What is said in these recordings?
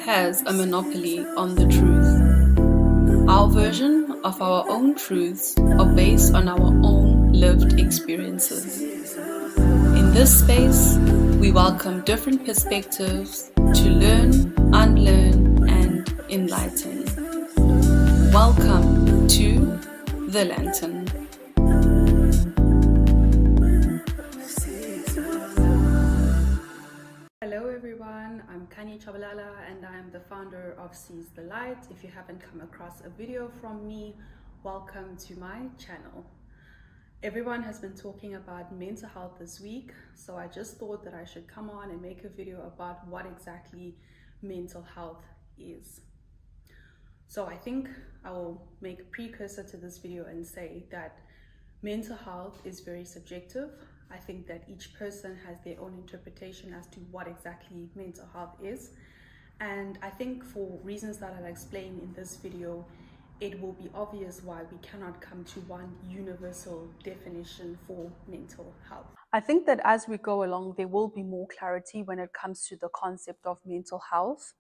has a monopoly on the truth. Our version of our own truths are based on our own lived experiences. In this space, we welcome different perspectives to learn, unlearn, and enlighten. Welcome to The Lantern. Hello everyone, I'm Khanyi Tshabalala and I am the founder of Seize the Light. If you haven't come across a video from me, welcome to my channel. Everyone has been talking about mental health this week, so I just thought that I should come on and make a video about what exactly mental health is. So I think I will make a precursor to this video and say that mental health is very subjective. I think that each person has their own interpretation as to what exactly mental health is. And I think for reasons that I'll explain in this video, it will be obvious why we cannot come to one universal definition for mental health. I think that as we go along, there will be more clarity when it comes to the concept of mental health.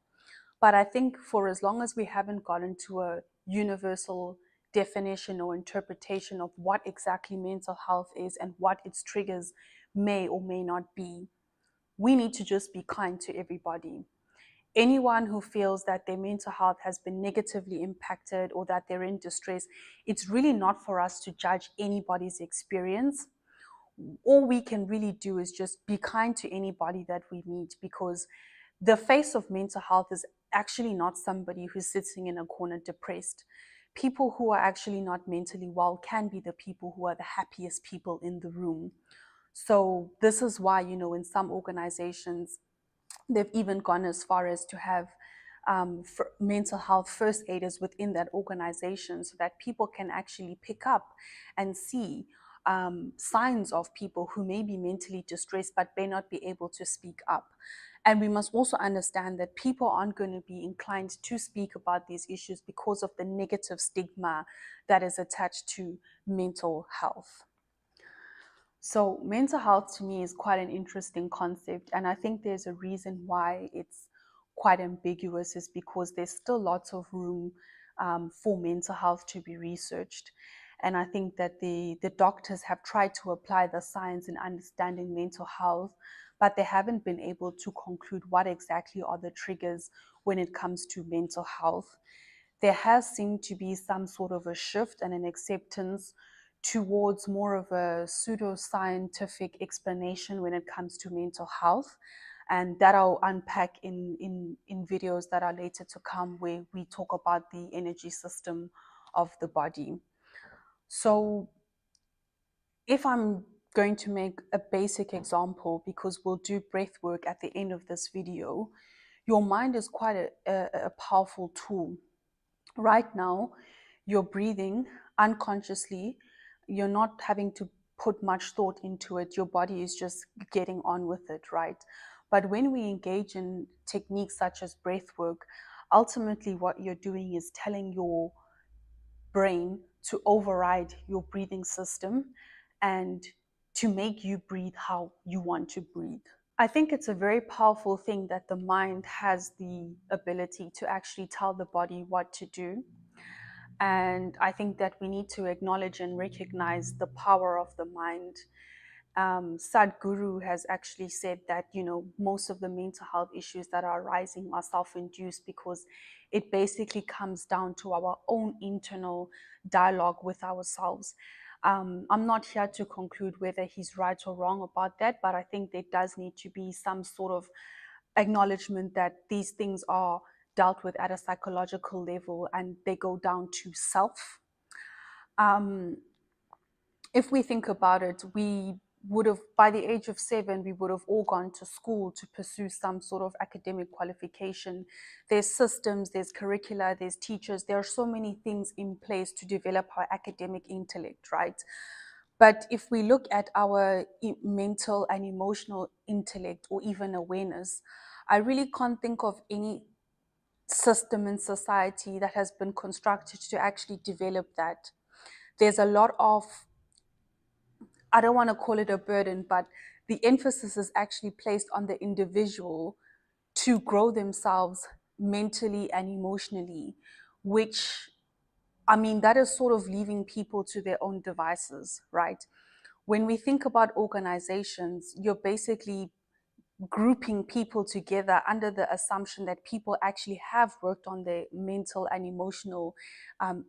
But I think for as long as we haven't gotten to a universal definition or interpretation of what exactly mental health is and what its triggers may or may not be, we need to just be kind to everybody. Anyone who feels that their mental health has been negatively impacted or that they're in distress, it's really not for us to judge anybody's experience. All we can really do is just be kind to anybody that we meet, because the face of mental health is actually not somebody who's sitting in a corner depressed. People who are actually not mentally well can be the people who are the happiest people in the room. So this is why, in some organizations, they've even gone as far as to have mental health first aiders within that organization, so that people can actually pick up and see signs of people who may be mentally distressed but may not be able to speak up. And we must also understand that people aren't going to be inclined to speak about these issues because of the negative stigma that is attached to mental health. So mental health to me is quite an interesting concept, and I think there's a reason why it's quite ambiguous, is because there's still lots of room for mental health to be researched. And I think that the doctors have tried to apply the science in understanding mental health, but they haven't been able to conclude what exactly are the triggers when it comes to mental health. There has seemed to be some sort of a shift and an acceptance towards more of a pseudoscientific explanation when it comes to mental health. And that I'll unpack in videos that are later to come, where we talk about the energy system of the body. So if I'm going to make a basic example, because we'll do breath work at the end of this video, your mind is quite a powerful tool. Right now, you're breathing unconsciously. You're not having to put much thought into it. Your body is just getting on with it, right? But when we engage in techniques such as breath work, ultimately what you're doing is telling your brain to override your breathing system and to make you breathe how you want to breathe. I think it's a very powerful thing that the mind has the ability to actually tell the body what to do. And I think that we need to acknowledge and recognize the power of the mind. Sadhguru has actually said that, most of the mental health issues that are arising are self-induced, because it basically comes down to our own internal dialogue with ourselves. I'm not here to conclude whether he's right or wrong about that, but I think there does need to be some sort of acknowledgement that these things are dealt with at a psychological level and they go down to self. If we think about it, we would have, by the age of 7, we would have all gone to school to pursue some sort of academic qualification. There's systems, there's curricula, there's teachers. There are so many things in place to develop our academic intellect, right? But if we look at our mental and emotional intellect, or even awareness, I really can't think of any system in society that has been constructed to actually develop that. There's a lot of, I don't want to call it a burden, but the emphasis is actually placed on the individual to grow themselves mentally and emotionally, which, I mean, that is sort of leaving people to their own devices, right? When we think about organizations, you're basically grouping people together under the assumption that people actually have worked on their mental and emotional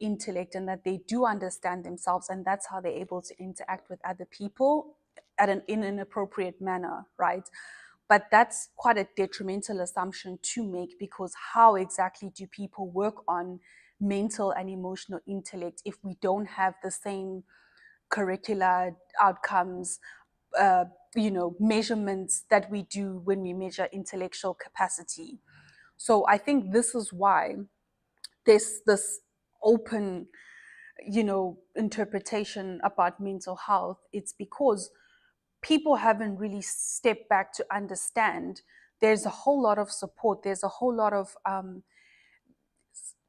intellect, and that they do understand themselves, and that's how they're able to interact with other people in an appropriate manner, right? But that's quite a detrimental assumption to make, because how exactly do people work on mental and emotional intellect if we don't have the same curricular outcomes, uh, measurements that we do when we measure intellectual capacity? So I think this is why there's this open, interpretation about mental health. It's because people haven't really stepped back to understand there's a whole lot of support, there's a whole lot of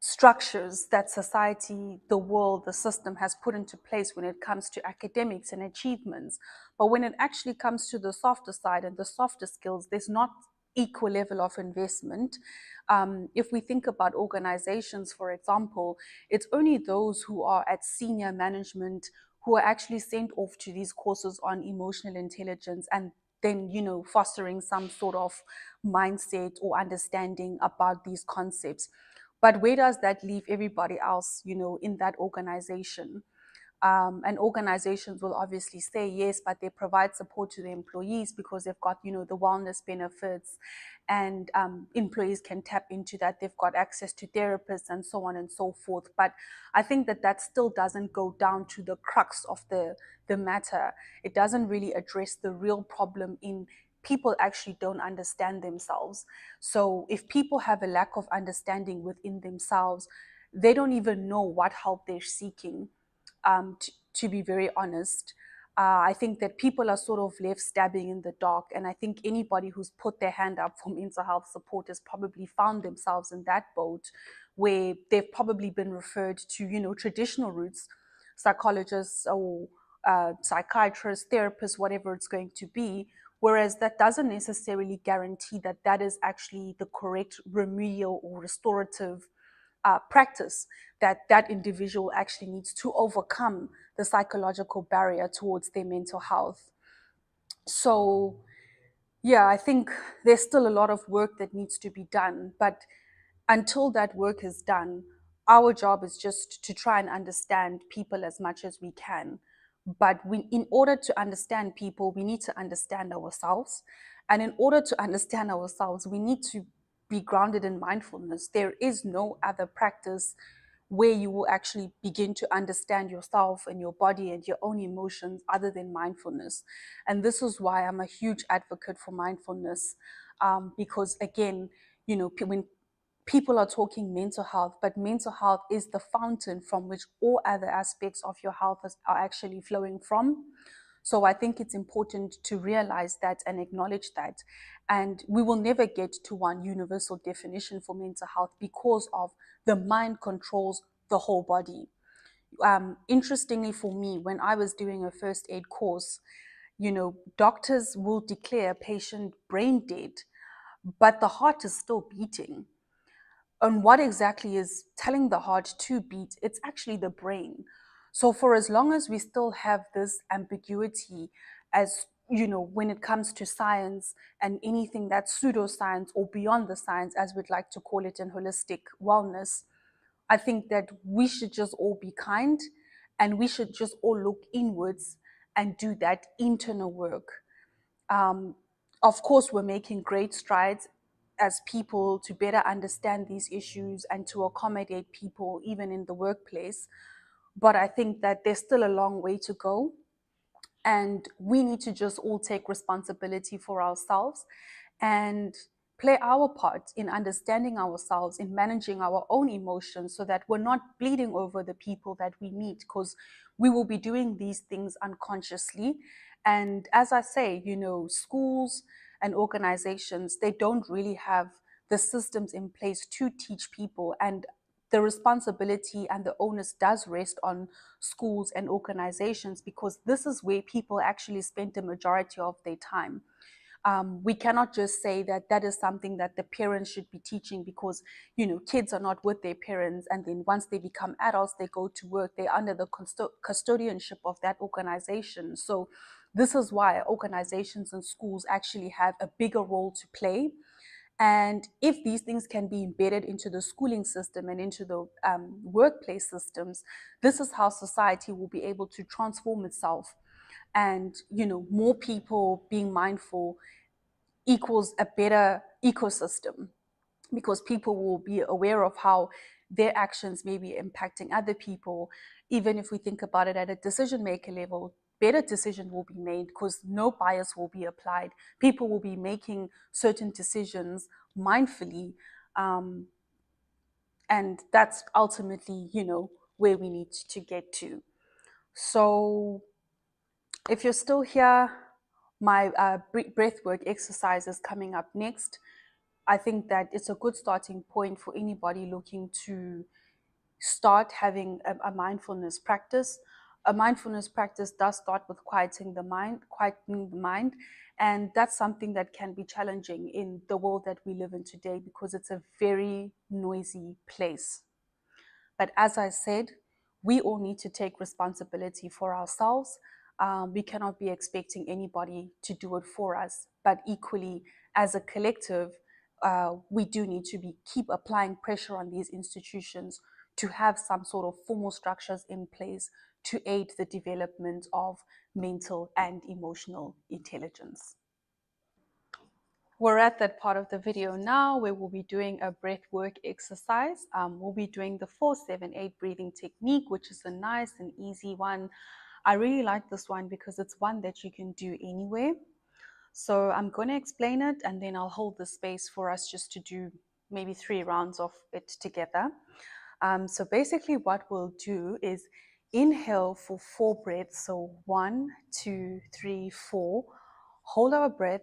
structures that society, the world, the system has put into place when it comes to academics and achievements. But when it actually comes to the softer side and the softer skills, there's not equal level of investment. If we think about organizations, for example, it's only those who are at senior management who are actually sent off to these courses on emotional intelligence, and then, fostering some sort of mindset or understanding about these concepts. But where does that leave everybody else, in that organization? And organizations will obviously say yes, but they provide support to the employees because they've got, the wellness benefits, and employees can tap into that. They've got access to therapists and so on and so forth. But I think that still doesn't go down to the crux of the matter. It doesn't really address the real problem in people actually don't understand themselves. So if people have a lack of understanding within themselves, they don't even know what help they're seeking. To be very honest, I think that people are sort of left stabbing in the dark. And I think anybody who's put their hand up for mental health support has probably found themselves in that boat, where they've probably been referred to, traditional routes, psychologists or psychiatrists, therapists, whatever it's going to be. Whereas that doesn't necessarily guarantee that that is actually the correct remedial or restorative practice that that individual actually needs to overcome the psychological barrier towards their mental health. So, yeah, I think there's still a lot of work that needs to be done. But until that work is done, our job is just to try and understand people as much as we can. But in order to understand people, we need to understand ourselves. And in order to understand ourselves, we need to be grounded in mindfulness. There is no other practice where you will actually begin to understand yourself and your body and your own emotions other than mindfulness. And this is why I'm a huge advocate for mindfulness, because again, when people are talking mental health, but mental health is the fountain from which all other aspects of your health are actually flowing from. So I think it's important to realize that and acknowledge that. And we will never get to one universal definition for mental health because of the mind controls the whole body. Interestingly for me, when I was doing a first aid course, doctors will declare a patient brain dead, but the heart is still beating. And what exactly is telling the heart to beat? It's actually the brain. So for as long as we still have this ambiguity, as when it comes to science and anything that's pseudoscience or beyond the science, as we'd like to call it in holistic wellness, I think that we should just all be kind, and we should just all look inwards and do that internal work. Um, of course, we're making great strides as people to better understand these issues and to accommodate people even in the workplace. But I think that there's still a long way to go. And we need to just all take responsibility for ourselves and play our part in understanding ourselves, in managing our own emotions, so that we're not bleeding over the people that we meet, because we will be doing these things unconsciously. And as I say, schools and organizations, they don't really have the systems in place to teach people. And the responsibility and the onus does rest on schools and organizations, because this is where people actually spend the majority of their time. We cannot just say that that is something that the parents should be teaching because, kids are not with their parents. And then once they become adults, they go to work, they're under the custodianship of that organization. So this is why organizations and schools actually have a bigger role to play. And if these things can be embedded into the schooling system and into the workplace systems, this is how society will be able to transform itself. And, more people being mindful equals a better ecosystem, because people will be aware of how their actions may be impacting other people. Even if we think about it at a decision maker level, better decision will be made because no bias will be applied. People will be making certain decisions mindfully. And that's ultimately, where we need to get to. So if you're still here, my breathwork exercise is coming up next. I think that it's a good starting point for anybody looking to start having a mindfulness practice. A mindfulness practice does start with quietening the mind, and that's something that can be challenging in the world that we live in today because it's a very noisy place. But as I said, we all need to take responsibility for ourselves. We cannot be expecting anybody to do it for us. But equally, as a collective, we do need to keep applying pressure on these institutions to have some sort of formal structures in place to aid the development of mental and emotional intelligence. We're at that part of the video now where we'll be doing a breath work exercise. We'll be doing the 4-7-8 breathing technique, which is a nice and easy one. I really like this one because it's one that you can do anywhere. So I'm going to explain it and then I'll hold the space for us just to do maybe 3 rounds of it together. So basically what we'll do is inhale for 4 breaths. So 1, 2, 3, 4. Hold our breath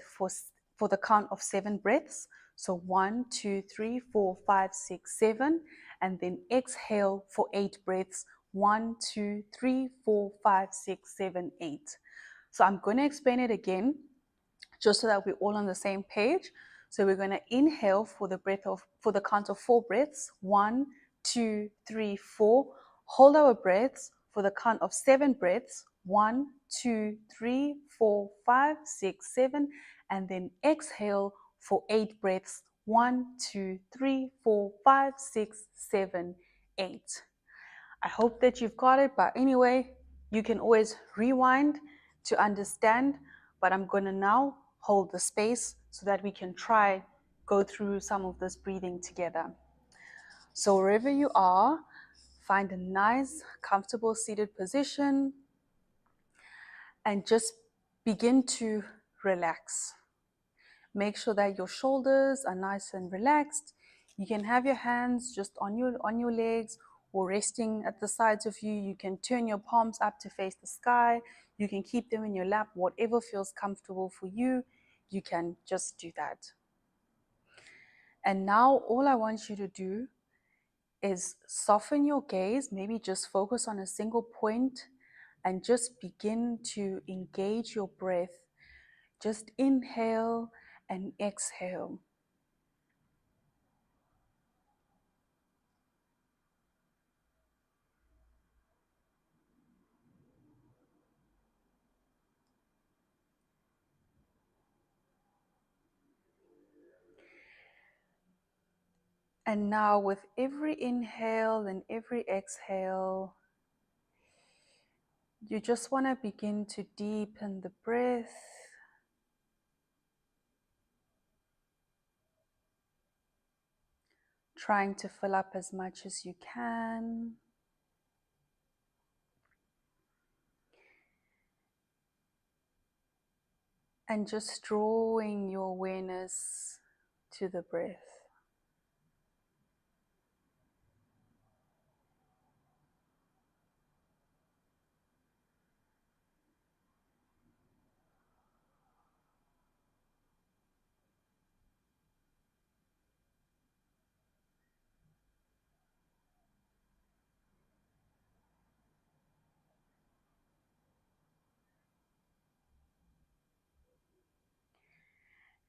for the count of 7 breaths. So 1, 2, 3, 4, 5, 6, 7. And then exhale for 8 breaths. 1, 2, 3, 4, 5, 6, 7, 8. So I'm going to explain it again just so that we're all on the same page. So we're going to inhale for the count of 4 breaths. 1, 2, 3, 4. Hold our breaths for the count of 7 breaths. 1, 2, 3, 4, 5, 6, 7. And then exhale for 8 breaths. 1, 2, 3, 4, 5, 6, 7, 8. I hope that you've got it, but anyway, you can always rewind to understand, but I'm going to now hold the space so that we can go through some of this breathing together. So wherever you are, find a nice, comfortable seated position and just begin to relax. Make sure that your shoulders are nice and relaxed. You can have your hands just on your legs or resting at the sides of you. You can turn your palms up to face the sky. You can keep them in your lap, whatever feels comfortable for you. You can just do that. And now all I want you to do is soften your gaze, maybe just focus on a single point and just begin to engage your breath. Just inhale and exhale. And now with every inhale and every exhale, you just want to begin to deepen the breath. Trying to fill up as much as you can. And just drawing your awareness to the breath.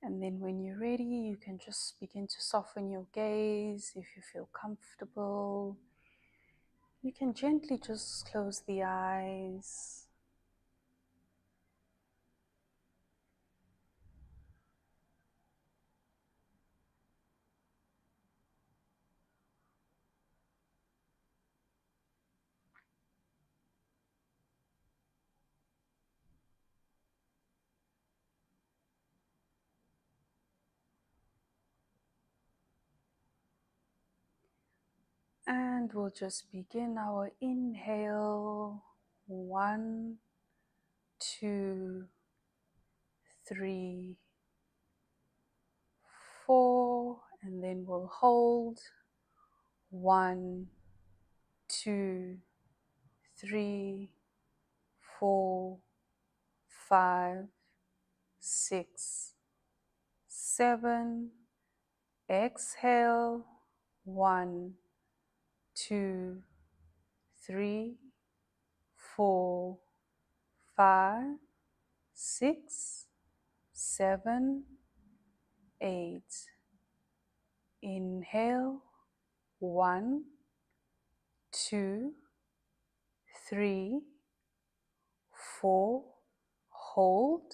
And then when you're ready, you can just begin to soften your gaze. If you feel comfortable, you can gently just close the eyes. And we'll just begin our inhale. 1, 2, 3, 4, and then we'll hold. 1, 2, 3, 4, 5, 6, 7. Exhale. 1, 2, 3, 4, 5, 6, 7, 8. Inhale. 1, 2, 3, 4. Hold.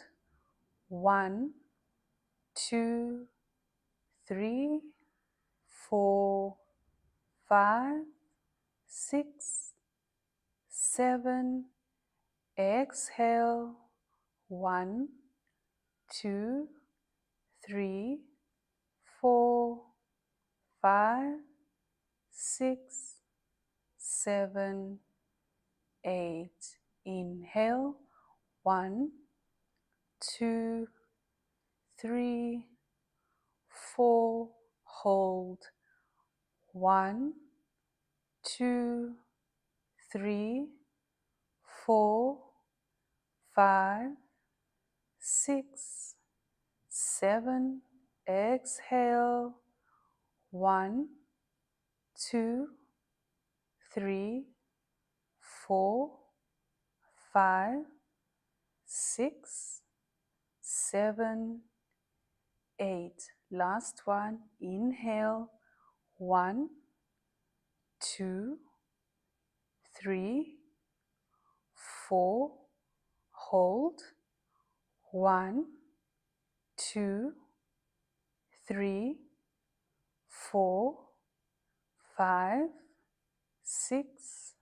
1, 2, 3, 4, 5, 6, 7. Exhale. 1, 2, 3, 4, 5, 6, 7, 8. Inhale. 1, 2, 3, 4. Hold. 1, 2, 3, 4, 5, 6, 7. Exhale. 1, 2, 3, 4, 5, 6, 7, 8. Last one. Inhale. 1, 2, 3, 4. Hold. 1, 2, 3, 4, 5, 6,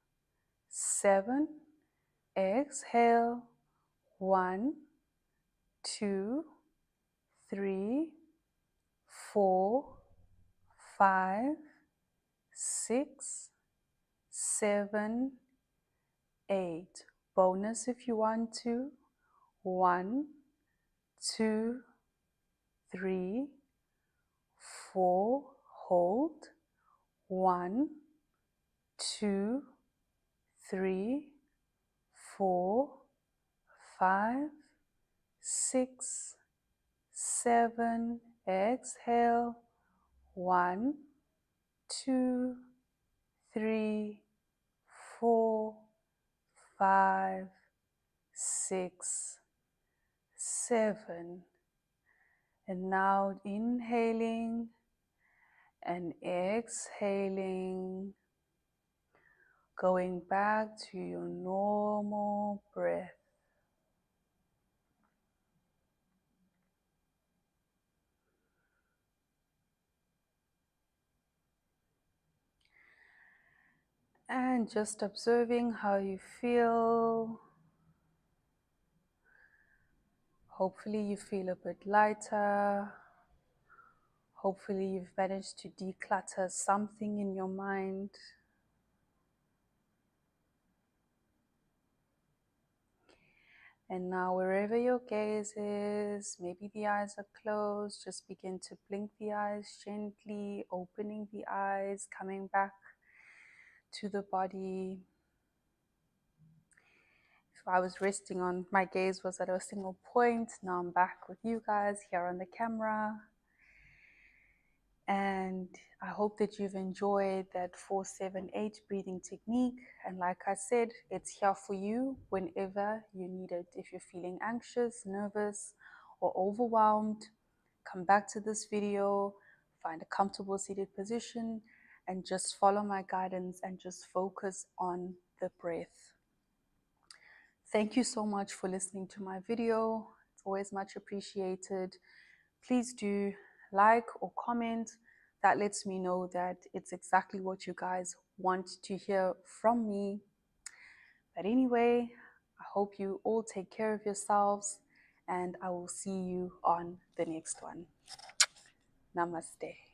7. Exhale. 1, 2, 3, 4, 5, 6, 7, 8. Bonus if you want to. 1, 2, 3, 4. Hold. 1, 2, 3, 4, 5, 6, 7. Exhale. 1, 2, 3, 4, 5, 6, 7. And now inhaling and exhaling, going back to your normal breath. And just observing how you feel. Hopefully you feel a bit lighter. Hopefully you've managed to declutter something in your mind. And now wherever your gaze is, maybe the eyes are closed, just begin to blink the eyes gently, opening the eyes, coming back to the body. If I was resting on, my gaze was at a single point, now I'm back with you guys here on the camera. And I hope that you've enjoyed that 4-7-8 breathing technique. And like I said, it's here for you whenever you need it. If you're feeling anxious, nervous, or overwhelmed, come back to this video, find a comfortable seated position, and just follow my guidance and just focus on the breath. Thank you so much for listening to my video. It's always much appreciated. Please do like or comment. That lets me know that it's exactly what you guys want to hear from me. But anyway, I hope you all take care of yourselves, and I will see you on the next one. Namaste.